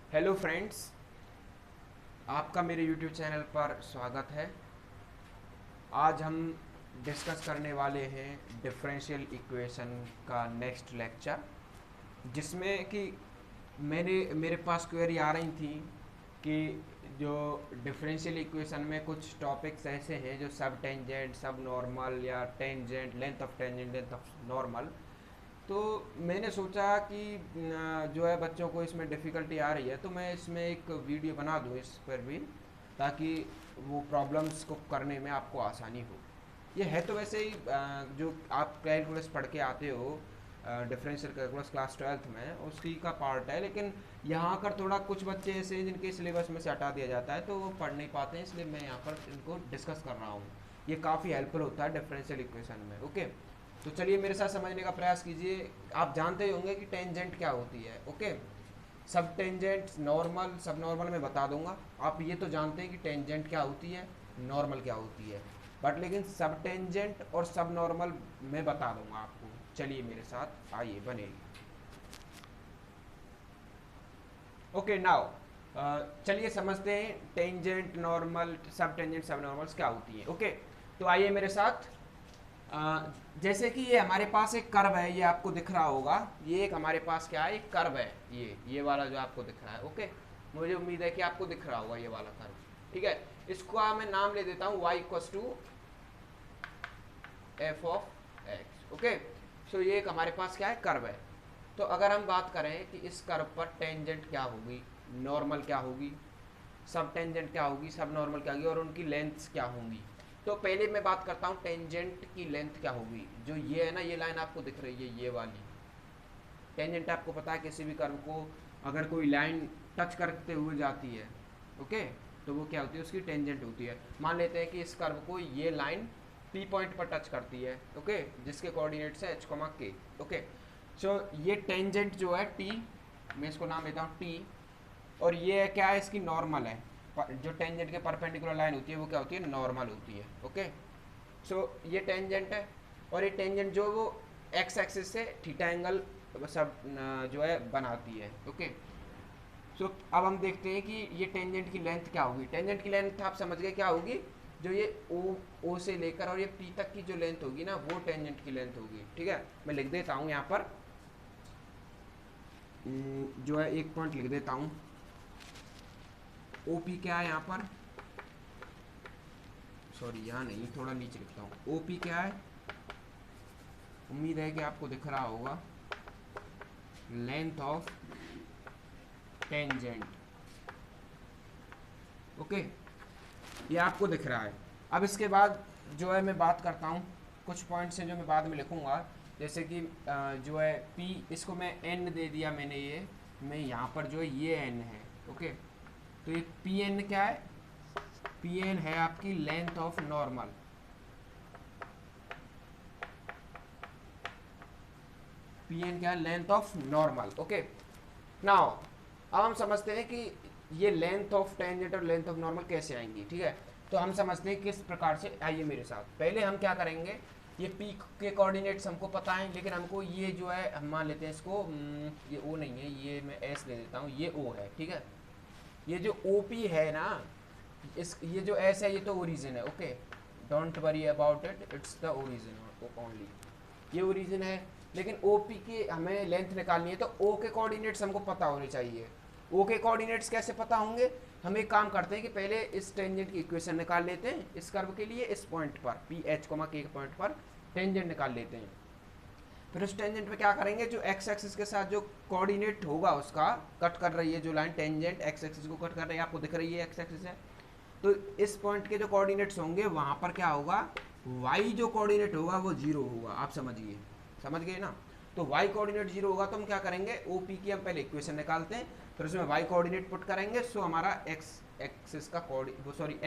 Hello friends, आपका मेरे YouTube channel पर स्वागत है। आज हम डिस्कस करने वाले हैं डिफरेंशियल इक्वेशन का नेक्स्ट लेक्चर, जिसमें कि मेरे पास क्वेरी आ रही थी कि जो डिफरेंशियल इक्वेशन में कुछ टॉपिक्स ऐसे हैं जो सब टेंजेंट, सब नॉर्मल या tangent, length of tangent, length of normal. तो मैंने सोचा कि जो है बच्चों को इसमें डिफ़िकल्टी आ रही है, तो मैं इसमें एक वीडियो बना दूँ इस पर भी, ताकि वो प्रॉब्लम्स को करने में आपको आसानी हो। ये है तो वैसे ही जो आप कैलकुलस पढ़ के आते हो, डिफरेंशियल कैलकुलस क्लास 12th में उसी का पार्ट है, लेकिन यहाँ कर थोड़ा कुछ बच्चे ऐसे हैं जिनके सिलेबस में से हटा दिया जाता है, तो वो पढ़ नहीं पाते हैं, इसलिए मैं यहाँ पर इनको डिस्कस कर रहा हूँ। ये काफ़ी हेल्पफुल होता है डिफरेंशियल इक्वेशन में। ओके, तो चलिए मेरे साथ समझने का प्रयास कीजिए। आप जानते ही होंगे कि टेंजेंट क्या होती है। ओके, सब टेंजेंट, नॉर्मल, सब नॉर्मल मैं बता दूंगा। आप ये तो जानते हैं कि टेंजेंट क्या होती है, नॉर्मल क्या होती है, बट लेकिन सब टेंजेंट और सब नॉर्मल मैं बता दूंगा आपको। चलिए मेरे साथ आइए, बनेगी। ओके नाउ चलिए समझते हैं टेंजेंट, नॉर्मल, सब टेंजेंट, सब नॉर्मल्स क्या होती है। ओके, तो आइए मेरे साथ। जैसे कि ये हमारे पास एक कर्व है, ये आपको दिख रहा होगा। ये एक हमारे पास क्या है, एक कर्व है। ये वाला जो आपको दिख रहा है। ओके, मुझे उम्मीद है कि आपको दिख रहा होगा ये वाला कर्व। ठीक है, इसको मैं नाम ले देता हूँ y equals to F of x. Okay, so ये एक हमारे पास क्या है, कर्व है। तो अगर हम बात करें कि इस कर्व पर टेंजेंट क्या होगी, नॉर्मल क्या होगी, सब टेंजेंट क्या होगी, सब नॉर्मल क्या होगी, और उनकी लेंथ्स क्या होंगी। तो पहले मैं बात करता हूँ टेंजेंट की लेंथ क्या होगी। जो ये है ना, ये लाइन आपको दिख रही है, ये वाली टेंजेंट। आपको पता है किसी भी कर्व को अगर कोई लाइन टच करते हुए जाती है, ओके, तो वो क्या होती है, उसकी टेंजेंट होती है। मान लेते हैं कि इस कर्व को ये लाइन पी पॉइंट पर टच करती है, ओके, जिसके कोऑर्डिनेट्स है एच कॉमा के। ओके, सो ये टेंजेंट जो है टी, मैं इसको नाम लेता हूँ टी, और ये क्या है, इसकी नॉर्मल है। जो टेंजेंट के परपेंडिकुलर लाइन होती है वो क्या होती है, नॉर्मल होती है। ओके, सो ये टेंजेंट है, और ये टेंजेंट जो वो एक्स एक्सिस से थीटा एंगल सब जो है बनाती है। ओके, सो अब हम देखते हैं कि ये टेंजेंट की लेंथ क्या होगी। टेंजेंट की लेंथ आप समझ गए क्या होगी, जो ये ओ से लेकर और ये पी तक की जो लेंथ होगी ना, वो टेंजेंट की लेंथ होगी। ठीक है, मैं लिख देता हूँ यहाँ पर, जो है एक पॉइंट लिख देता हूँ। ओ पी क्या है यहाँ पर, सॉरी यहाँ नहीं, थोड़ा नीचे लिखता हूँ। ओ पी क्या है, उम्मीद है कि आपको दिख रहा होगा, लेंथ ऑफ टेंजेंट। ओके, ये आपको दिख रहा है। अब इसके बाद जो है मैं बात करता हूँ कुछ पॉइंट्स हैं जो मैं बाद में लिखूँगा। जैसे कि जो है P, इसको मैं n दे दिया मैंने, ये मैं यहाँ पर जो है ये n है। ओके, तो ये पी एन क्या है, पी एन है आपकी length of normal. P N क्या है, length of normal. Okay, now अब हम समझते हैं कि ये लेंथ ऑफ टेंजेंट और लेंथ ऑफ नॉर्मल कैसे आएंगी। ठीक है, तो हम समझते हैं किस प्रकार से। आइए मेरे साथ, पहले हम क्या करेंगे, ये पी के कोऑर्डिनेट्स हमको पता है, लेकिन हमको ये जो है, हम मान लेते हैं इसको, ये ओ नहीं है, ये मैं एस ले देता हूँ, ये ओ है। ठीक है, ये जो ओ पी है ना, ये जो एस है, ये तो ओरिजिन है। Okay, don't worry about it, it's the origin only, ये ओरिजिन है। लेकिन ओ पी की हमें लेंथ निकालनी है, तो ओ के कोऑर्डिनेट्स हमको पता होने चाहिए। ओ के कोऑर्डिनेट्स कैसे पता होंगे, हम एक काम करते हैं कि पहले इस टेंजेंट की इक्वेशन निकाल लेते हैं इस कर्व के लिए। इस पॉइंट पर पी एच कोमा के पॉइंट पर टेंजेंट निकाल लेते हैं। फिर उस टेंजेंट पे क्या करेंगे, जो एक्स एक्सिस के साथ जो कोऑर्डिनेट होगा उसका, कट कर रही है जो लाइन टेंजेंट एक्स एक्सिस को कट कर रही है, आपको दिख रही है एक्स एक्सिस है, तो इस पॉइंट के जो कोऑर्डिनेट्स होंगे वहां पर क्या होगा, y जो कोऑर्डिनेट होगा वो जीरो होगा। आप समझिए, समझ गए ना। तो y कोऑर्डिनेट जीरो होगा, तो हम क्या करेंगे, ओ पी की हम पहले इक्वेशन निकालते हैं, फिर उसमें y कोऑर्डिनेट पुट करेंगे, सो हमारा x एक्सिस का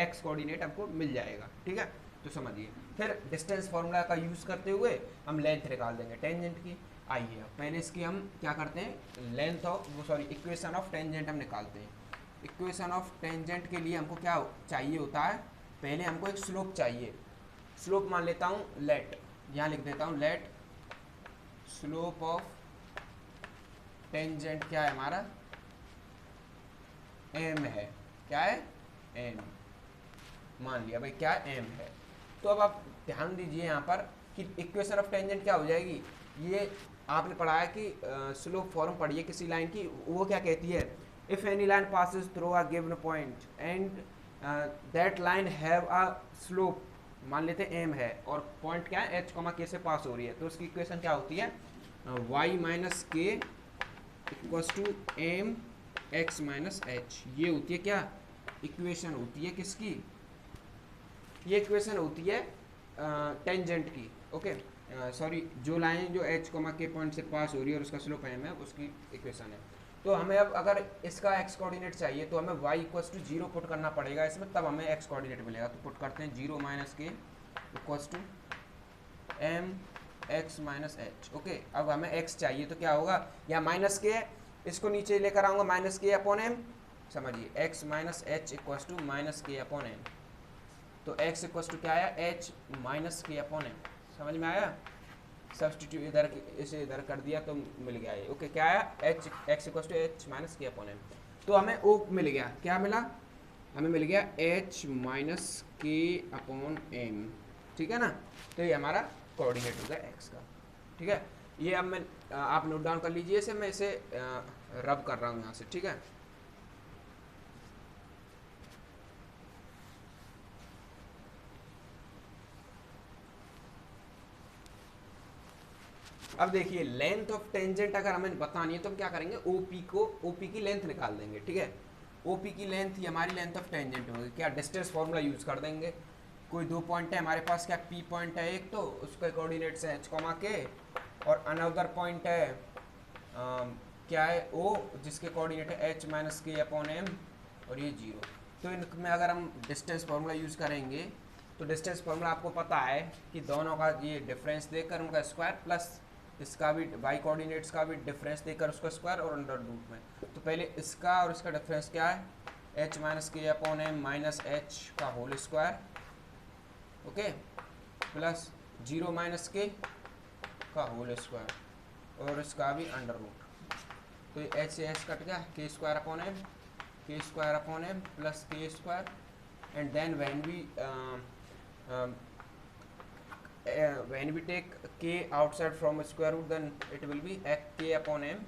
x कोऑर्डिनेट हमको मिल जाएगा। ठीक है, तो समझिए, फिर डिस्टेंस फार्मूला का यूज़ करते हुए हम लेंथ निकाल देंगे टेंजेंट की। आइए पहले इसकी हम क्या करते हैं, length of equation of tangent हम निकालते हैं। इक्वेशन ऑफ टेंजेंट के लिए हमको क्या चाहिए होता है, पहले हमको एक स्लोप चाहिए। स्लोप मान लेता हूँ लेट, यहाँ लिख देता हूँ लेट स्लोप ऑफ टेंजेंट क्या है हमारा, एम है, क्या है, एम, मान लिया भाई क्या एम है। तो अब आप ध्यान दीजिए यहाँ पर कि इक्वेशन ऑफ टेंजेंट क्या हो जाएगी, ये आपने पढ़ा है कि स्लोप फॉर्म पढ़िए किसी लाइन की, वो क्या कहती है, if any line passes through a given point and that line have a slope, मान लेते हैं एम है और पॉइंट क्या है एच कॉमा के से पास हो रही है, तो उसकी इक्वेशन क्या होती है, वाई माइनस के equals to M x minus H. ये होती है क्या, इक्वेशन होती है किसकी, ये इक्वेशन होती है टेंजेंट की। ओके सॉरी, जो लाइन जो एच कॉमा के पॉइंट से पास हो रही है और उसका स्लोप एम है, उसकी इक्वेशन है। तो हमें अब अगर इसका एक्स कोऑर्डिनेट चाहिए तो हमें y इक्वल्स टू 0 पुट करना पड़ेगा इसमें, तब हमें एक्स कोऑर्डिनेट मिलेगा। तो पुट करते हैं 0 माइनस के equals to M x minus H. Okay, अब हमें x चाहिए तो क्या होगा, या माइनस के, इसको नीचे लेकर आऊँगा माइनस के अपॉन एम, समझिए x minus H equals to minus K upon M. तो x इक्वल्स टू क्या आया, h minus K upon M, समझ में आया, सब्सटीट्यूट इधर इसे इधर कर दिया तो मिल गया ये। ओके, क्या आया, h x equals to h minus K upon M. तो हमें o मिल गया, क्या मिला, हमें मिल गया h minus K upon M, ठीक है ना। तो ये हमारा कोऑर्डिनेट होगा x का, ठीक है। ये अब मैं आप नोट डाउन कर लीजिए इसे, मैं इसे रब कर रहा हूँ यहाँ से, ठीक है। अब देखिए लेंथ ऑफ टेंजेंट अगर हमें बतानी है तो हम क्या करेंगे, ओपी की लेंथ निकाल देंगे, ठीक है। ओपी की लेंथ ही हमारी लेंथ ऑफ टेंजेंट होगी, क्या डिस्टेंस फार्मूला यूज कर देंगे। कोई दो पॉइंट है हमारे पास, क्या पी पॉइंट है एक, तो उसके कोऑर्डिनेट्स है एच कॉमा के, और अनदर पॉइंट है क्या है ओ, जिसके कोऑर्डिनेट है H minus K upon M, और ये 0। तो इनमें अगर हम डिस्टेंस फार्मूला यूज़ करेंगे तो डिस्टेंस फार्मूला आपको पता है कि दोनों का ये डिफरेंस देकर उनका स्क्वायर, प्लस इसका भी वाई कोऑर्डिनेट्स का भी डिफरेंस देकर उसका स्क्वायर और अंडर रूट में। तो पहले इसका और इसका डिफरेंस क्या है, H minus K upon M minus H का whole square, okay, plus 0 minus के का होल स्क्वायर, और इसका भी अंडर रूट। तो एच से एच कट गया, के स्क्वायर अपॉन एम, के square upon M plus K square, and then when we take k outside from square root then it will be k upon m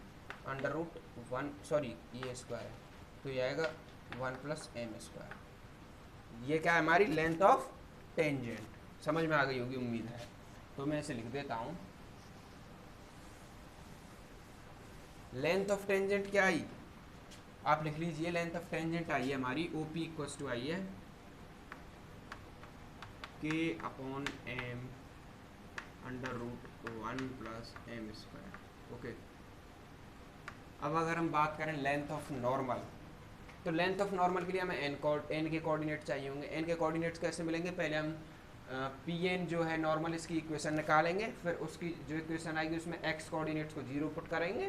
under root 1, sorry ये square है तो ये आएगा 1 plus M square. ये क्या है, हमारी लेंथ ऑफ टेंजेंट, समझ में आ गई होगी उम्मीद है। तो मैं इसे लिख देता हूँ, लेंथ ऑफ टेंजेंट क्या आई, आप लिख लीजिए, लेंथ ऑफ टेंजेंट आई है हमारी ओ पी इक्वल्स टू आई है K upon M under root 1 plus M square. Okay, अब अगर हम बात करें लेंथ ऑफ नॉर्मल, तो लेंथ ऑफ नॉर्मल के लिए हमें एन के कोऑर्डिनेट चाहिए होंगे। एन के कोऑर्डिनेट्स कैसे मिलेंगे, पहले हम पी एन जो है नॉर्मल, इसकी इक्वेशन निकालेंगे, फिर उसकी जो इक्वेशन आएगी उसमें एक्स कोऑर्डिनेट्स को 0 पुट करेंगे,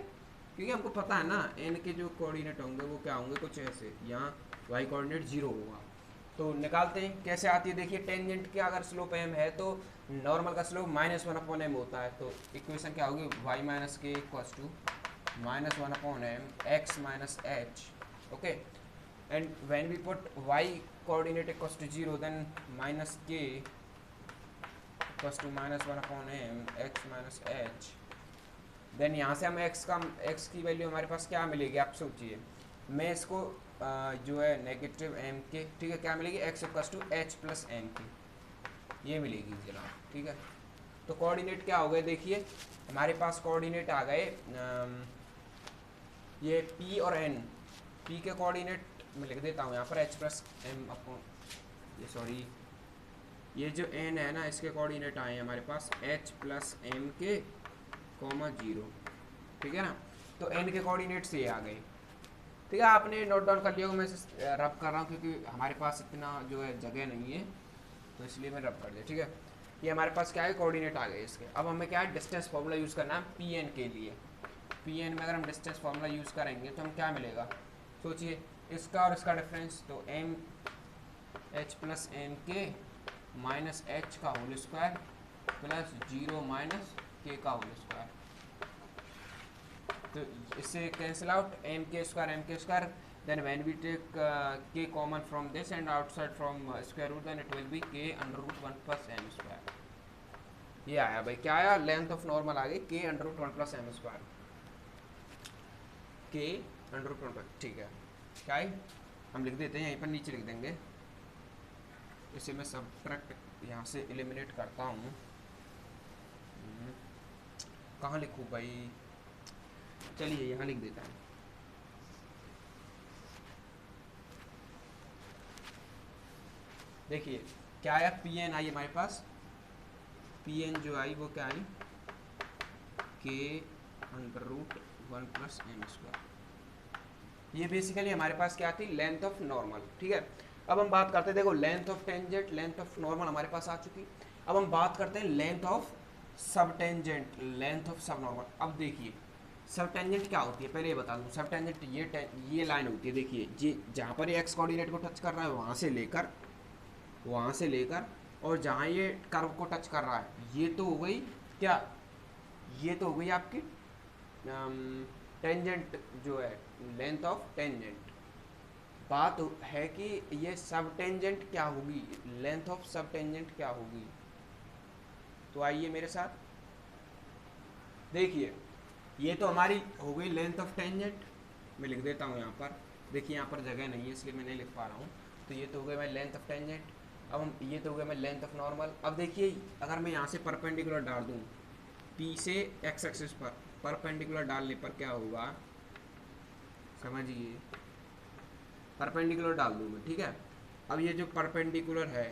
क्योंकि हमको पता है ना एन के जो कोऑर्डिनेट होंगे वो क्या होंगे, कुछ ऐसे, यहाँ वाई कोऑर्डिनेट 0 होगा। तो निकालते हैं, कैसे आती है, देखिए टेंजेंट के अगर स्लोप एम है तो नॉर्मल का स्लोप -1 अपॉन एम होता है। तो इक्वेशन क्या होगी, वाई माइनस के equals to -1 upon m x minus H. Okay, and when we put y coordinate equals to 0 then minus के equals to -1 upon m x minus h. Then यहाँ से हम एक्स की वैल्यू हमारे पास क्या मिलेगी, आप सोचिए, मैं इसको जो है नेगेटिव एम के, ठीक है, क्या मिलेगी, X equals to H plus M की, ये मिलेगी जनाब, ठीक है। तो कोऑर्डिनेट क्या हो गए, देखिए हमारे पास कोऑर्डिनेट आ गए, ये पी और एन, पी के कोऑर्डिनेट मैं लिख देता हूँ यहाँ पर एच प्लस एम अपॉन, ये सॉरी, ये जो एन है ना इसके कोऑर्डिनेट आए हैं हमारे पास एच प्लस एम के कॉमा 0, ठीक है ना। तो एन के कोऑर्डिनेट से ये आ गए, ठीक है, आपने नोट डाउन कर लिया होगा, मैं इसे रब कर रहा हूँ क्योंकि हमारे पास इतना जो है जगह नहीं है, तो इसलिए मैं रब कर दिया, ठीक है। ये हमारे पास क्या है, कोऑर्डिनेट आ गए इसके। अब हमें क्या है, डिस्टेंस फार्मूला यूज़ करना है पी एन के लिए। पी एन में अगर हम डिस्टेंस फार्मूला यूज़ करेंगे तो हम क्या मिलेगा, सोचिए, इसका और इसका डिफरेंस, तो m h plus m k minus H का होल स्क्वायर प्लस 0 माइनस के का होल स्क्वायर। तो इससे कैंसिल आउट एम के square then when we take k common from this and outside from square root then it will be k under root 1 plus M square. ये आया भाई, क्या आया, लेंथ ऑफ नॉर्मल आ गई K under root 1 plus M square, K under root 1 plus, ठीक है। क्या है, हम लिख देते हैं यहीं पर, नीचे लिख देंगे। इसे मैं सब्ट्रैक्ट यहाँ से एलिमिनेट करता हूँ। कहाँ लिखूँ भाई, चलिए यहाँ लिख देता हूँ। देखिए क्या आया, पी एन आई हमारे पास, पी एन जो आई वो क्या आई, K under root 1 plus M square. ये बेसिकली हमारे पास क्या थी, लेंथ ऑफ नॉर्मल, ठीक है। अब हम बात करते हैं, देखो length of tangent, length of normal हमारे पास आ चुकी। अब हम बात करते हैं लेंथ ऑफ सब टेंजेंट, लेंथ ऑफ सब नॉर्मल। अब देखिए सब टेंजेंट क्या होती है, पहले ये बता दूं। सब टेंजेंट ये लाइन होती है, देखिए ये जहाँ पर ये एक्स कोऑर्डिनेट को टच कर रहा है वहाँ से लेकर और जहाँ ये कर्व को टच कर रहा है, ये तो हो गई क्या, ये तो हो गई आपकी टेंजेंट जो है, लेंथ ऑफ टेंजेंट। बात है कि ये सब टेंजेंट क्या होगी, लेंथ ऑफ सब टेंजेंट क्या होगी। तो आइए मेरे साथ देखिए, ये तो हमारी हो गई लेंथ ऑफ टेंजेंट। मैं लिख देता हूँ यहाँ पर, देखिए यहाँ पर जगह नहीं है इसलिए मैं नहीं लिख पा रहा हूँ। तो ये तो हो गई मैं लेंथ ऑफ टेंजेंट। अब हम ये तो हो गया मैं लेंथ ऑफ नॉर्मल। अब देखिए अगर मैं यहाँ से परपेंडिकुलर डाल दूँ, पी से एक्स एक्सिस पर परपेंडिकुलर डालने पर क्या होगा, समझिए, परपेंडिकुलर डाल दूँ मैं, ठीक है। अब ये जो परपेंडिकुलर है,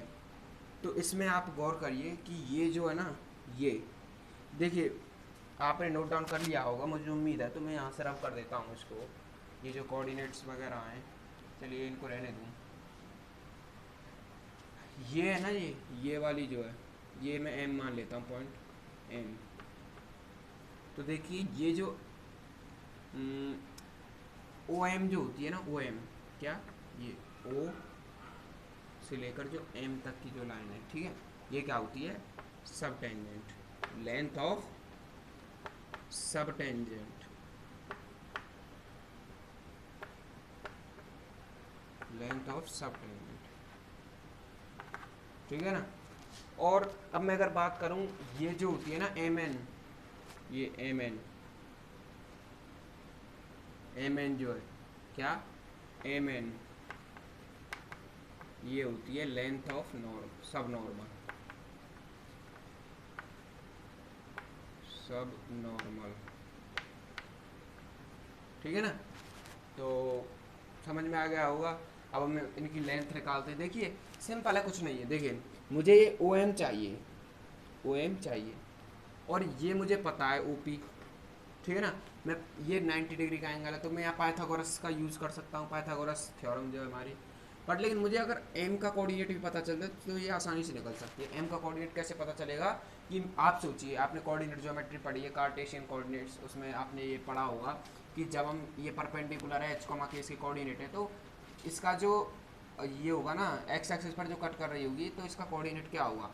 तो इसमें आप गौर करिए कि ये जो है ना, ये देखिए आपने नोट डाउन कर लिया होगा, मुझे उम्मीद है। तो मैं यहाँ से रब कर देता हूँ इसको, ये जो कोऑर्डिनेट्स वगैरह हैं, चलिए इनको रहने दूँ। ये है ना, ये वाली जो है, ये मैं एम मान लेता हूँ, पॉइंट एम। तो देखिए ये जो ओ एम जो होती है ना, ओ एम क्या, ये ओ से लेकर जो एम तक की जो लाइन है, ठीक है, ये क्या होती है, सब टेंजेंट, लेंथ ऑफ सब टेंजेंट, लेंथ ऑफ सब टेंजेंट, ठीक है ना। और अब मैं अगर बात करूं, ये जो होती है ना एम एन, ये एम एन जो है क्या, एम एन, ये होती है लेंथ ऑफ सब नॉर्मल, सब नॉर्मल, ठीक है ना। तो समझ में आ गया होगा। अब हम इनकी लेंथ निकालते हैं। देखिए सिंपल है, कुछ नहीं है। देखिए मुझे ये ओ एम चाहिए, ओ एम चाहिए, और ये मुझे पता है ओ पी, ठीक है ना। मैं ये 90 डिग्री का एंगल है, तो मैं यहाँ पाइथागोरस का यूज़ कर सकता हूँ, पाइथागोरस थ्योरम जो है हमारी। बट लेकिन मुझे अगर m का कोऑर्डिनेट भी पता चल जाए तो ये आसानी से निकल सकती है। m का कोऑर्डिनेट कैसे पता चलेगा, कि आप सोचिए, आपने कोऑर्डिनेट ज्योमेट्री पढ़ी है, कार्टेशियन कोऑर्डिनेट्स, उसमें आपने ये पढ़ा होगा कि जब हम ये परपेंडिकुलर है, h, के इसके कोऑर्डिनेट है, तो इसका जो ये होगा ना, एक्स एक्सिस पर जो कट कर रही होगी, तो इसका कोऑर्डिनेट क्या होगा,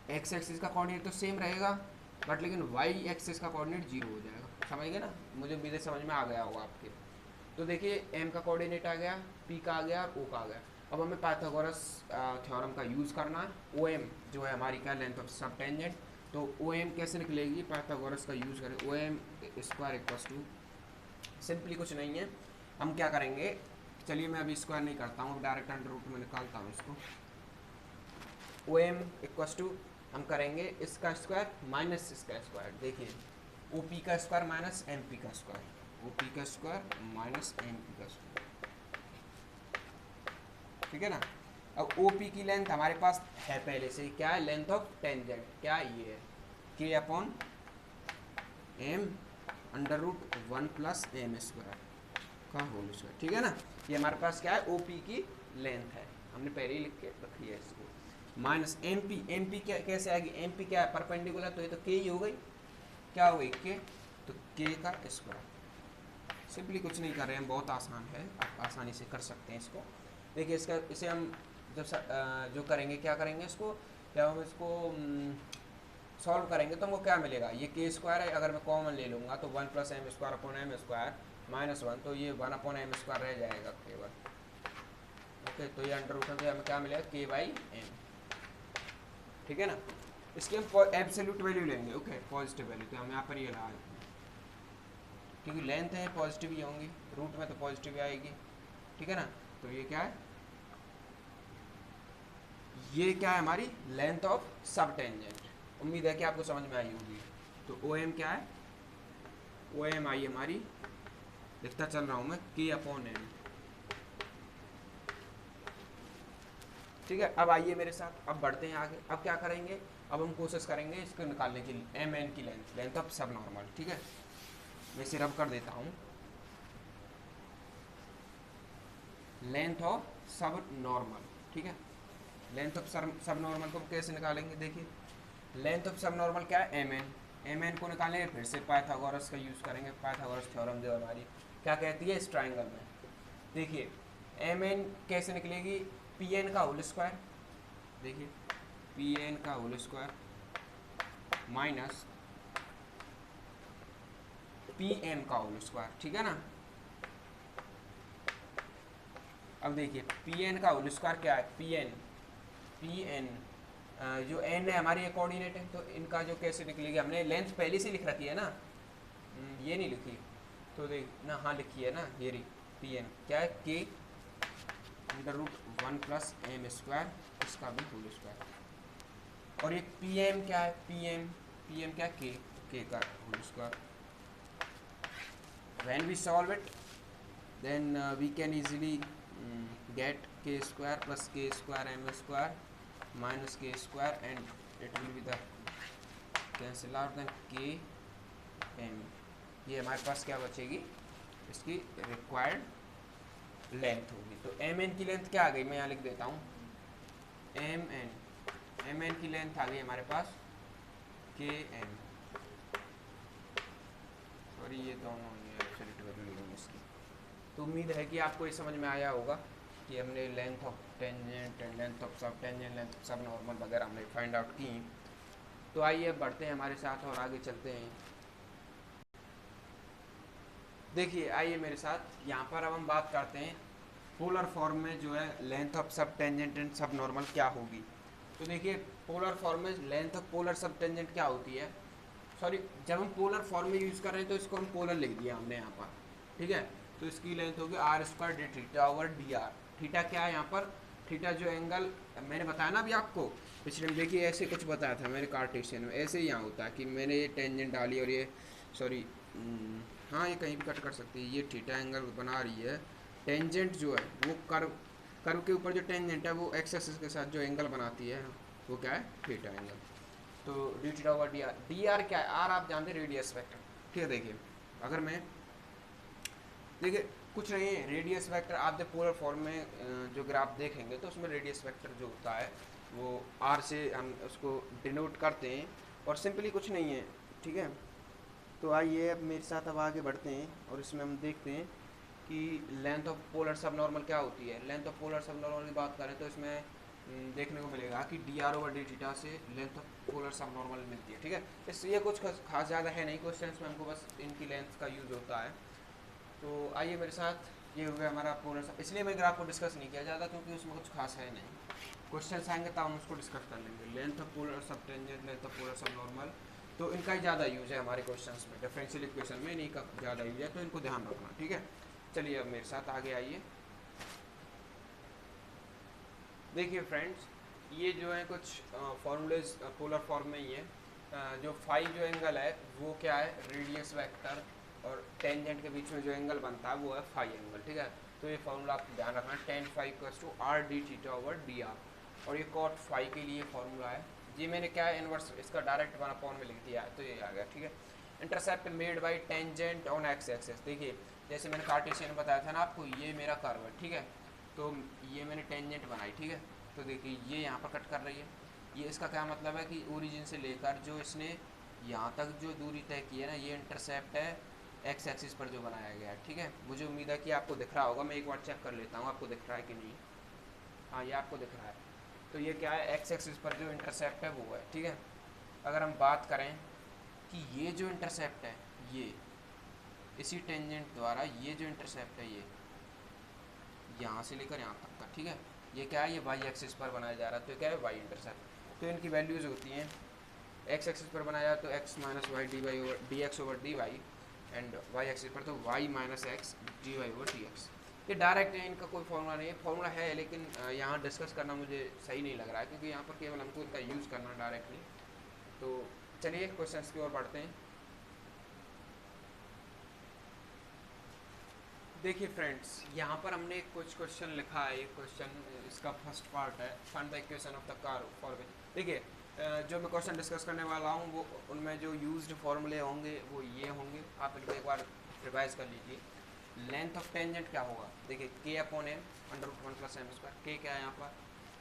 एक्स एक्सिस का कोऑर्डिनेट तो सेम रहेगा, बट लेकिन वाई एक्सिस का कोऑर्डिनेट जीरो हो जाएगा। समझ गए ना, मुझे उम्मीद समझ में आ गया होगा आपके। तो देखिए m का कोऑर्डिनेट आ गया, p का आ गया और o का आ गया। अब हमें पाइथागोरस थ्योरम का यूज़ करना है। ओ एम जो है हमारी क्या, लेंथ ऑफ सब टेंजेंट। तो ओ एम कैसे निकलेगी, पाइथागोरस का यूज़ करें, O M square equals to, simply कुछ नहीं है, हम क्या करेंगे, चलिए मैं अभी स्क्वायर नहीं करता हूँ, डायरेक्ट अंडर रूट में निकालता हूँ इसको। ओ एम इक्वल्स टू हम करेंगे इसका स्क्वायर माइनस इसका स्क्वायर। देखिए ओ पी का स्क्वायर माइनस एम पी का स्क्वायर, ओ पी का स्क्वायर माइनस एम पी का स्क्वायर, ठीक है ना। अब ओ पी की लेंथ हमारे पास है पहले से, क्या है, लेंथ ऑफ टेंजेंट, क्या ये है, K upon M under root 1 plus M square का होल स्क्वायर, ठीक है ना। ये हमारे पास क्या है, ओ पी की लेंथ है, हमने पहले ही लिख के रखी है इसको। माइनस एम पी क्या कैसे आएगी, एम पी क्या है, परपेंडिकुलर, तो ये तो के ही हो गई, क्या हो गई के, तो के का स्क्वायर। सिंपली कुछ नहीं कर रहे हैं, बहुत आसान है, आप आसानी से कर सकते हैं इसको। देखिए इसका, इसे हम जब जो करेंगे, क्या करेंगे इसको, क्या हम इसको सॉल्व करेंगे तो हमको क्या मिलेगा, ये के स्क्वायर है, अगर मैं कॉमन ले लूँगा तो 1 + m² अपॉन एम स्क्वायर -1, तो ये 1/m² रह जाएगा केवल। ओके, तो ये अंडर रूट में हमें क्या मिलेगा, k/m, ठीक है ना। इसकी हम एब्सोल्यूट वैल्यू लेंगे, ओके, पॉजिटिव वैल्यू, तो हम यहाँ पर ये लगा, क्योंकि लेंथ है पॉजिटिव ही होंगी, रूट में तो पॉजिटिव ही आएगी, ठीक है ना। तो ये क्या है, ये क्या है हमारी लेंथ ऑफ सब टेंजेंट। उम्मीद है कि आपको समझ में आई होगी। तो ओ एम क्या है, ओ एम आई हमारी, लिखता चल रहा हूँ मैं, k/m, ठीक है। अब आइए मेरे साथ, अब बढ़ते हैं आगे। अब क्या करेंगे, अब हम कोशिश करेंगे इसको निकालने की, एम एन की लेंथ ऑफ सब नॉर्मल, ठीक है। मैं इसे रब कर देता हूँ, लेंथ ऑफ सब नॉर्मल, ठीक है। लेंथ ऑफ सब नॉर्मल को कैसे निकालेंगे, देखिए लेंथ ऑफ सब नॉर्मल क्या है, एम एन। एम एन को निकालेंगे, फिर से पाइथागोरस का यूज़ करेंगे। पाइथागोरस थ्योरम जो हमारी क्या कहती है इस ट्राइंगल में, देखिए एम एन कैसे निकलेगी, पी एन का होल स्क्वायर, देखिए पी एन का whole square minus P M का होल स्क्वायर, ठीक है ना। अब देखिए पी एन का होल स्क्वायर क्या है, पी एन जो एन है हमारी कोऑर्डिनेट है, तो इनका जो कैसे निकलेगी, हमने लेंथ पहले से लिख रखी है ना, ये नहीं लिखी तो देख ना, हाँ लिखी है ना, ये रही पी एन क्या है, के अंडर रूट 1 + m², इसका भी होल स्क्वायर। और ये पी एम क्या है, पी एम क्या, के का whole square. When we solve it then we can easily get k² + k² m² minus k² and it will be the cancel out, then k m, ये हमारे पास क्या बचेगी, इसकी रिक्वायर्ड लेंथ होगी। तो एम एन की लेंथ क्या आ गई, मैं यहाँ लिख देता हूँ, एम एन की लेंथ आ गई हमारे पास के एम, सॉरी ये दोनों एब्सोल्यूट वैल्यू लेंगे इसकी। तो उम्मीद है कि आपको ये समझ में आया होगा कि हमने length of tangent, length of सब टेंजेंट, लेंथ ऑफ सब नॉर्मल वगैरह हमने फाइंड आउट की। तो आइए अब बढ़ते हैं हमारे साथ और आगे चलते हैं। देखिए आइए मेरे साथ, यहाँ पर अब हम बात करते हैं पोलर फॉर्म में जो है लेंथ ऑफ सब टेंजेंट एंड सब नॉर्मल क्या होगी। तो देखिए पोलर फॉर्म में length of polar sub tangent क्या होती है, सॉरी जब हम पोलर फॉर्म में यूज़ कर रहे हैं तो इसको हम पोलर लिख दिया हमने यहाँ पर, ठीक है। तो इसकी लेंथ होगी r² d∅/dr। थीटा क्या है यहाँ पर, थीटा जो एंगल मैंने बताया ना अभी आपको पिछले में, देखिए ऐसे कुछ बताया था मैंने कार्टेशियन में, ऐसे ही यहाँ होता है कि मैंने ये टेंजेंट डाली और ये सॉरी हाँ ये कहीं भी कट कर सकती है, ये थीटा एंगल बना रही है, टेंजेंट जो है वो कर्व के ऊपर जो टेंजेंट है वो एक्स एक्सिस के साथ जो एंगल बनाती है वो क्या है, थीटा एंगल। तो d∅/dr क्या है, आर आप जानते हैं रेडियस वेक्टर, ठीक है। देखिए अगर मैं, देखिए कुछ नहीं है रेडियस वेक्टर, आप जब पोलर फॉर्म में जो ग्राफ देखेंगे तो उसमें रेडियस वेक्टर जो होता है वो आर से हम उसको डिनोट करते हैं, और सिंपली कुछ नहीं है, ठीक है। तो आइए अब मेरे साथ अब आगे बढ़ते हैं और इसमें हम देखते हैं कि लेंथ ऑफ पोलर सब नॉर्मल क्या होती है। लेंथ ऑफ पोलर सब नॉर्मल की बात करें तो इसमें देखने को मिलेगा कि dr/dθ से लेंथ ऑफ पोलर सब नॉर्मल मिलती है, ठीक है। इससे ये कुछ खास ज़्यादा है नहीं, क्वेश्चन में हमको बस इनकी लेंथ का यूज़ होता है। तो आइए मेरे साथ, ये हो गया हमारा पोलर सब, इसलिए मैं ग्राफ को डिस्कस नहीं किया ज़्यादा क्योंकि उसमें कुछ खास है नहीं, क्वेश्चन आएंगे तब हम उसको डिस्कस कर लेंगे। Length of polar sub tangent, length of polar सब नॉर्मल, तो इनका ही ज़्यादा यूज़ है हमारे क्वेश्चंस में, डिफरेंशियल इक्वेशन में इन्हीं का ज़्यादा यूज़ है, तो इनको ध्यान रखना, ठीक है। चलिए अब मेरे साथ आगे आइए। देखिए फ्रेंड्स, ये जो है कुछ फॉर्मूलेज पोलर फॉर्म में ही है। जो फाई जो एंगल है वो क्या है, रेडियस वेक्टर और टेंजेंट के बीच में जो एंगल बनता है वो है फाई एंगल, ठीक है। तो ये फॉर्मूला आपको ध्यान रखना है, tan phi = r/d∅/dr, और ये cot phi के लिए फॉर्मूला है। ये मैंने क्या है इनवर्स इसका डायरेक्ट 1/, में लिख दिया है, तो ये आ गया, ठीक है। Intercept made by tangent on x axis, देखिए जैसे मैंने कार्टेशियन बताया था ना आपको, ये मेरा कर्व है, ठीक है। तो ये मैंने टेंजेंट बनाई, ठीक है। तो देखिए ये यहाँ पर कट कर रही है, ये इसका क्या मतलब है कि ओरिजिन से लेकर जो इसने यहाँ तक जो दूरी तय की है ना, ये इंटरसेप्ट है एक्स एक्सिस पर जो बनाया गया है, ठीक है। मुझे उम्मीद है कि आपको दिख रहा होगा, मैं एक बार चेक कर लेता हूँ आपको दिख रहा है कि नहीं। हाँ ये आपको दिख रहा है। तो ये क्या है, एक्स एक्सिस पर जो इंटरसेप्ट है वो है, ठीक है। अगर हम बात करें कि ये जो इंटरसेप्ट है, ये इसी टेंजेंट द्वारा ये जो इंटरसेप्ट है, ये यहाँ से लेकर यहाँ तक का, ठीक है, ये क्या है, ये वाई एक्सिस पर बनाया जा रहा है, तो क्या है, वाई इंटरसेप्ट। तो इनकी वैल्यूज़ होती हैं, एक्स एक्सिस पर बनाया तो X minus Y D Y over D X over D Y, and Y axis पर तो Y minus X D Y over D X. ये डायरेक्ट है, इनका कोई फॉर्मूला नहीं है, फॉर्मूला है लेकिन यहाँ डिस्कस करना मुझे सही नहीं लग रहा है, क्योंकि यहाँ पर केवल हमको इनका यूज़ करना डायरेक्टली। तो चलिए क्वेश्चंस की ओर बढ़ते हैं। देखिए फ्रेंड्स, यहाँ पर हमने कुछ क्वेश्चन लिखा है। एक क्वेश्चन, इसका फर्स्ट पार्ट है, find the equation of the car for which. देखिए जो मैं क्वेश्चन डिस्कस करने वाला हूँ वो उनमें जो यूज्ड फॉर्मूले होंगे वो ये होंगे, आप इनको एक बार रिवाइज कर लीजिए। लेंथ ऑफ टेंजेंट क्या होगा, देखिए K upon M under root 1 plus M square. K क्या है यहाँ पर,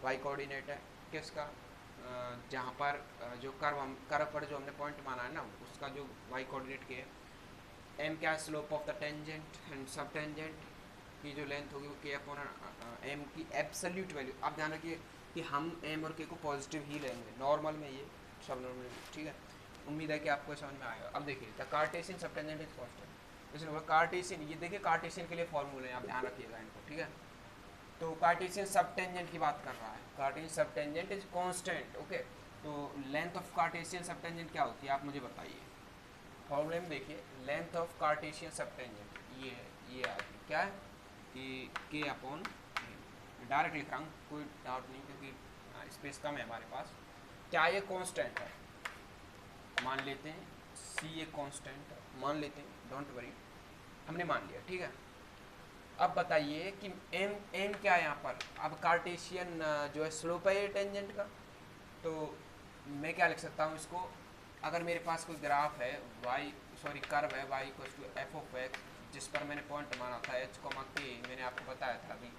वाई कोऑर्डिनेट है किसका, जहाँ पर जो कर्व पर जो हमने पॉइंट माना है ना, उसका जो वाई कोऑर्डिनेट के है। एम क्या है, slope of the tangent and सब टेंजेंट की जो लेंथ होगी वो के अपॉन एम की एब्सोल्यूट वैल्यू। आप ध्यान रखिए कि हम एम और के को पॉजिटिव ही लेंगे नॉर्मल में, ये सब नॉर्मल में, ठीक है। उम्मीद है कि आपको समझ में आएगा। अब देखिए द कार्टेशियन सब टेंजेंट इज कांस्टेंट, इसलिए कार्टेशियन, ये देखिए कार्टेशियन के लिए फॉर्मूले हैं, आप ध्यान रखिएगा इनको, ठीक है। तो कार्टेशियन सब टेंजेंट की बात कर रहा है, कार्टेशियन सब टेंजेंट इज कांस्टेंट, ओके। तो लेंथ ऑफ कार्टेशियन सब टेंजेंट क्या होती है, आप मुझे बताइए। फॉर्मूले में देखिए लेंथ ऑफ कार्टेशियन सब टेंजेंट ये आती क्या है कि के अपॉन, डायरेक्ट लिख रहा हूँ, कोई डाउट नहीं, क्योंकि स्पेस कम है हमारे पास। क्या ये कांस्टेंट है, मान लेते हैं सी एक कांस्टेंट है, मान लेते हैं, डोंट वरी, हमने मान लिया, ठीक है। अब बताइए कि एम एम क्या है यहाँ पर। अब कार्टेशियन जो है स्लोप है टेंजेंट का, तो मैं क्या लिख सकता हूँ इसको, अगर मेरे पास कोई ग्राफ है कर्व है y equal to F of X, जिस पर मैंने पॉइंट माना था h को के, मैंने आपको बताया था अभी।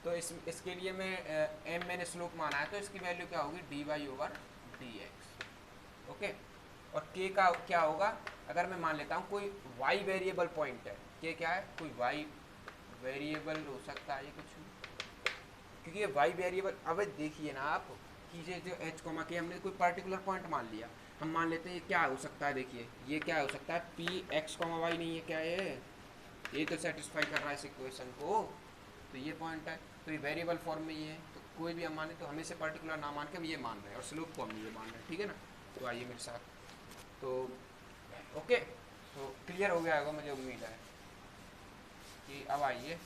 तो इसके लिए मैं m मैंने स्लोप माना है, तो इसकी वैल्यू क्या होगी, D Y over D X, okay. और k का क्या होगा, अगर मैं मान लेता हूँ कोई y वेरिएबल पॉइंट है, k क्या है, कोई y वेरिएबल हो सकता है ये कुछ भी, क्योंकि ये y वेरिएबल, अब देखिए ना आप कि ये जो h के हमने कोई पर्टिकुलर पॉइंट मान लिया, हम मान लेते हैं ये क्या हो सकता है, देखिए ये क्या हो सकता है, पी एक्स कॉमा वाई नहीं है, क्या है ये तो सेटिस्फाई कर रहा है इस इक्वेशन को, तो ये पॉइंट है, तो ये वेरिएबल फॉर्म में ये है, तो कोई भी हम माने तो हमें से पर्टिकुलर ना मान के हम ये मान रहे हैं, और स्लोप को हम ये मान रहे हैं, ठीक है ना। तो आइए मेरे साथ, तो ओके, तो क्लियर हो गया होगा, मुझे उम्मीद है कि अब आइए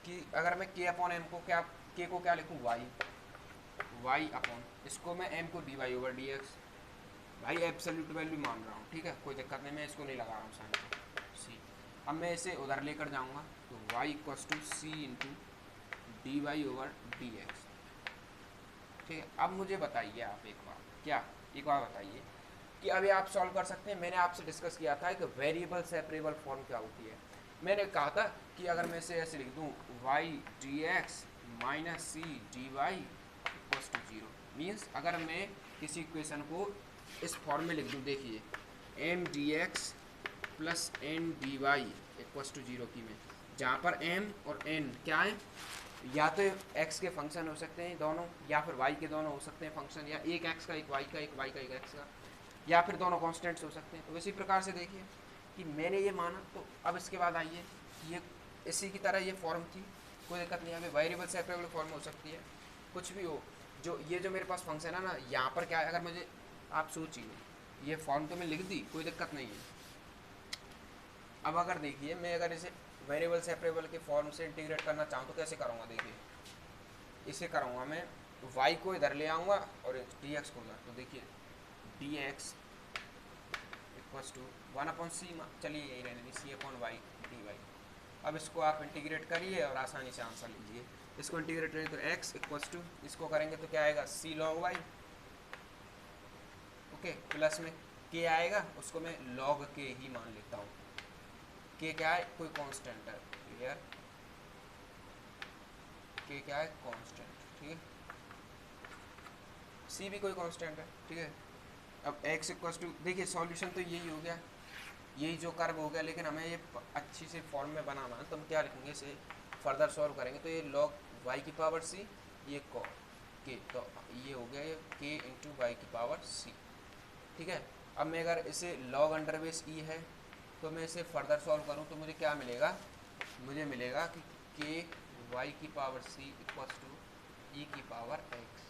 कि अगर मैं के अपॉन एम को क्या, के को क्या लिखूँ, वाई अपॉन, इसको मैं एम को d Y over D x, भाई एब्सोल्यूट वैल्यू मान रहा हूँ, ठीक है, कोई दिक्कत नहीं, मैं इसको नहीं लगा रहा हूँ साइन सी। अब मैं इसे उधर लेकर जाऊँगा, तो y equals to c into d Y over D x, ठीक है। अब मुझे बताइए आप एक बार बताइए कि अभी आप सॉल्व कर सकते हैं। मैंने आपसे डिस्कस किया था कि वेरिएबल सेपरेबल फॉर्म क्या होती है। मैंने कहा था कि अगर मैं इसे ऐसे लिख दूँ, y d x minus c d y equals to zero, means अगर मैं किसी इक्वेशन को इस फॉर्म में लिख दूँ, देखिए m d x plus n d y equals to zero की में, जहाँ पर एम और एन क्या है, या तो एक्स के फंक्शन हो सकते हैं दोनों, या फिर वाई के दोनों हो सकते हैं फंक्शन, या एक एक्स का एक वाई का, एक वाई का एक एक्स का, या फिर दोनों कॉन्स्टेंट्स हो सकते हैं। तो इसी प्रकार से देखिए कि मैंने ये माना, तो अब इसके बाद आइए ये इसी की तरह ये फॉर्म थी, कोई दिक्कत नहीं है, अभी वेरिएबल सेपरेबल फॉर्म हो सकती है, कुछ भी हो। जो ये जो मेरे पास फंक्शन है ना, यहाँ पर क्या है, अगर मुझे, आप सोचिए ये फॉर्म तो मैं लिख दी, कोई दिक्कत नहीं है। अब अगर देखिए मैं अगर इसे वेरिएबल सेपरेबल के फॉर्म से इंटीग्रेट करना चाहूँ तो कैसे करूँगा, देखिए इसे करूँगा मैं, y को इधर ले आऊँगा और dx को उधर, तो देखिए dx इक्वल्स टू 1/c, चलिए यही रहने दी, c upon y D y. अब इसको आप इंटीग्रेट करिए और आसानी से आंसर लीजिए। इसको इंटीग्रेट करें तो x इक्वल्स टू, इसको करेंगे तो क्या आएगा, c log y, okay, plus में k आएगा, उसको मैं log k ही मान लेता हूँ। k क्या है, कोई कांस्टेंट है, क्लियर, k क्या है, कांस्टेंट, ठीक है, c भी कोई कांस्टेंट है, ठीक है। अब x इक्वल्स टू, देखिए सॉल्यूशन तो यही हो गया, यही जो कर्व हो गया, लेकिन हमें ये अच्छी से फॉर्म में बनाना है, तो हम क्या लिखेंगे, इसे फर्दर सॉल्व करेंगे, तो ये log y की पावर c, ये k, तो ये हो गया ये k इंटू वाई की पावर c, ठीक है। अब मैं अगर इसे लॉग अंडर बेस ई है तो मैं इसे फर्दर सॉल्व करूँ तो मुझे क्या मिलेगा, मुझे मिलेगा कि के वाई की पावर सी इक्वल्स टू ई की पावर एक्स।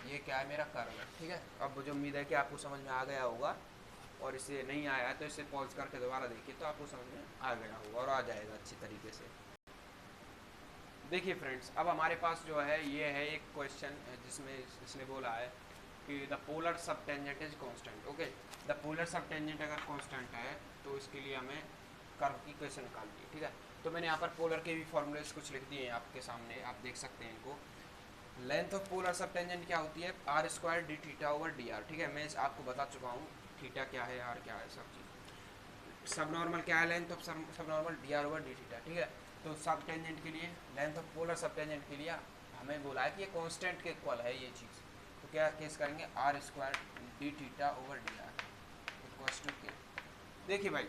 ये क्या है, मेरा कर्व है, ठीक है। अब मुझे उम्मीद है कि आपको समझ में आ गया होगा, और इसे नहीं आया है तो इसे पॉज करके दोबारा देखिए तो आपको समझ में आ गया होगा और आ जाएगा अच्छी तरीके से। देखिए फ्रेंड्स, अब हमारे पास जो है ये है एक क्वेश्चन जिसमें इसने बोला है कि the polar sub tangent is constant. Okay, the polar sub tangent अगर कांस्टेंट है तो इसके लिए हमें कर्व की इक्वेशन निकालनी है, ठीक है। तो मैंने यहाँ पर पोलर के भी फॉर्मूलेस कुछ लिख दिए हैं आपके सामने, आप देख सकते हैं इनको। Length of polar sub tangent क्या होती है, r square d theta over d r, ठीक है। मैं आपको बता चुका हूँ थीटा क्या है, आर क्या है, सब चीज़। सब नॉर्मल क्या है, लेंथ ऑफ सब normal D R over D theta, ठीक है। तो सब टेंजेंट के लिए, length of polar sub tangent के लिए हमें बोला है कि ये कांस्टेंट के इक्वल है ये चीज़, तो क्या केस करेंगे, r square d theta over d r equals to k. देखिए भाई,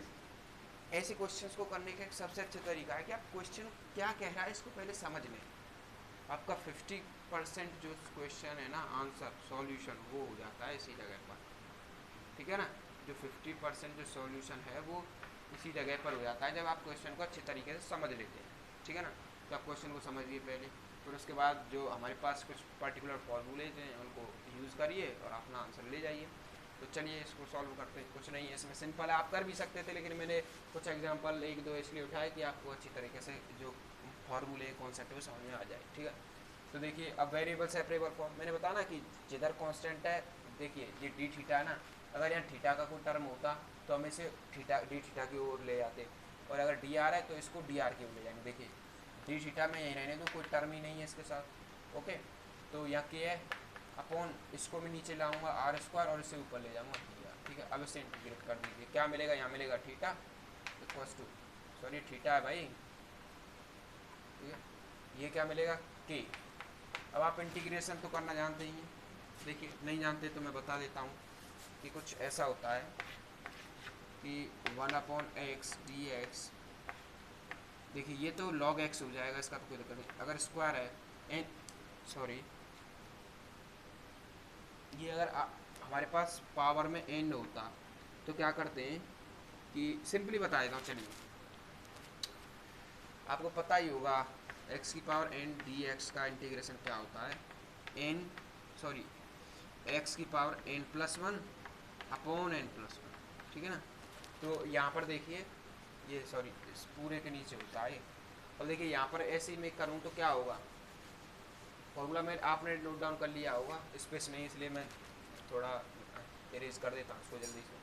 ऐसे क्वेश्चंस को करने का एक सबसे अच्छा तरीका है कि आप क्वेश्चन क्या कह रहा है इसको पहले समझ लें। आपका 50% जो क्वेश्चन है ना, आंसर सॉल्यूशन, वो हो जाता है इसी जगह पर, ठीक है ना। जो 50% जो सॉल्यूशन है वो इसी जगह पर हो जाता है जब आप क्वेश्चन को अच्छे तरीके से समझ लेते हैं, ठीक है ना। तो आप क्वेश्चन को समझिए पहले, फिर उसके बाद जो हमारे पास कुछ पर्टिकुलर फॉर्मूले हैं उनको यूज़ करिए और अपना आंसर ले जाइए। तो चलिए इसको सॉल्व करते हैं। कुछ नहीं है इसमें, सिंपल है, आप कर भी सकते थे, लेकिन मैंने कुछ एग्जांपल एक दो इसलिए उठाए कि आपको अच्छी तरीके से जो फॉर्मूले कॉन्सेप्ट है वो समझ में आ जाए, ठीक है। तो देखिए, अब वेरिएबल सेपरेबल फॉर्म मैंने बताया ना कि जिधर कांस्टेंट है, देखिए ये डी थीटा है ना, अगर यहाँ थीटा का कोई टर्म होता तो हम इसे थीटा डी थीटा की ओर ले जाते, और अगर डी आर है तो इसको डी आर की ओर ले जाएंगे। देखिए डी थीटा में यहीं रहने दो, कोई टर्म ही नहीं है इसके साथ। ओके, तो यहाँ के है अपॉन, इसको मैं नीचे लाऊंगा आर स्क्वायर और इसे ऊपर ले जाऊंगा डी आर, ठीक है। अब इसे इंटीग्रेट कर दीजिए, क्या मिलेगा, यहाँ मिलेगा theta equals to, sorry theta है भाई, ठीक है, ये क्या मिलेगा के। अब आप इंटीग्रेशन तो करना जानते ही हैं, देखिए नहीं जानते तो मैं बता देता हूँ कि कुछ ऐसा होता है कि 1/x dx, देखिए ये तो log x हो जाएगा, इसका तो कोई दिक्कत नहीं। अगर स्क्वायर है एन, सॉरी ये अगर हमारे पास पावर में n होता तो क्या करते हैं कि सिंपली बता देता हूँ, चलिए आपको पता ही होगा x की पावर n dx का इंटीग्रेशन क्या होता है, n सॉरी x की पावर n+1 अपॉन n+1, ठीक है ना। तो यहाँ पर देखिए ये सॉरी इस पूरे के नीचे होता है, और देखिए यहाँ पर ऐसे ही मैं करूँ तो क्या होगा, फॉर्मूला में आपने नोट डाउन कर लिया होगा, स्पेस नहीं इसलिए मैं थोड़ा इरेज कर देता हूँ उसको जल्दी से,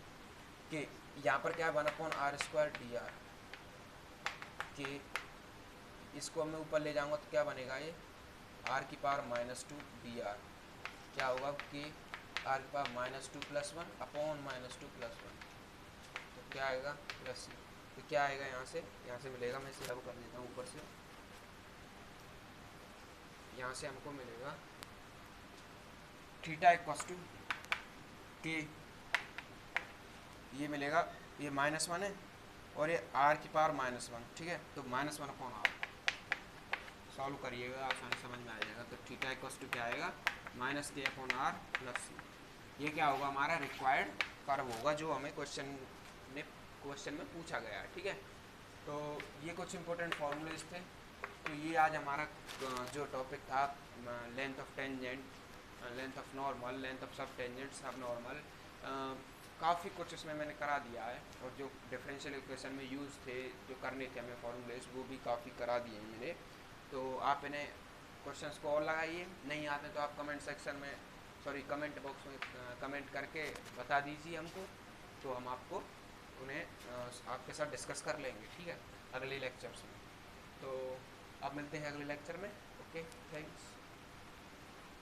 कि यहाँ पर क्या है 1/r² dr, कि इसको मैं ऊपर ले जाऊँगा तो क्या बनेगा, ये r की पावर -2 dr, क्या होगा कि r की पावर -2+1 अपॉन -2+1, तो क्या आएगा प्लस, तो क्या आएगा यहाँ से मिलेगा, मैं इसे अब कर देता हूँ ऊपर से, यहाँ से हमको मिलेगा थीटा इक्वल्स टू के, ये मिलेगा, ये -1 है और ये r की पावर -1, ठीक है। तो -1/r सॉल्व करिएगा, आसानी समझ में आ जाएगा। तो थीटा इक्वल्स टू क्या आएगा, -k/r प्लस c, ये क्या होगा, हमारा रिक्वायर्ड कर्व होगा जो हमें क्वेश्चन में पूछा गया है, ठीक है। तो ये कुछ इंपॉर्टेंट फॉर्मूलेज थे। तो ये आज हमारा जो टॉपिक था length of tangent, length of normal, length of सब टेंजेंट, सब नॉर्मल, काफ़ी कुछ इसमें मैंने करा दिया है, और जो डिफरेंशियल इक्वेशन में यूज़ थे, जो करने थे हमें फॉर्मूलेज, वो भी काफ़ी करा दिए हैं मैंने। तो आप इन्हें क्वेश्चंस को और लगाइए, नहीं आते तो आप कमेंट सेक्शन में, सॉरी कमेंट बॉक्स में कमेंट करके बता दीजिए हमको, तो हम आपको उन्हें आपके साथ डिस्कस कर लेंगे, ठीक है, अगले लेक्चर्स में। तो अब मिलते हैं अगले लेक्चर में। Okay, thanks.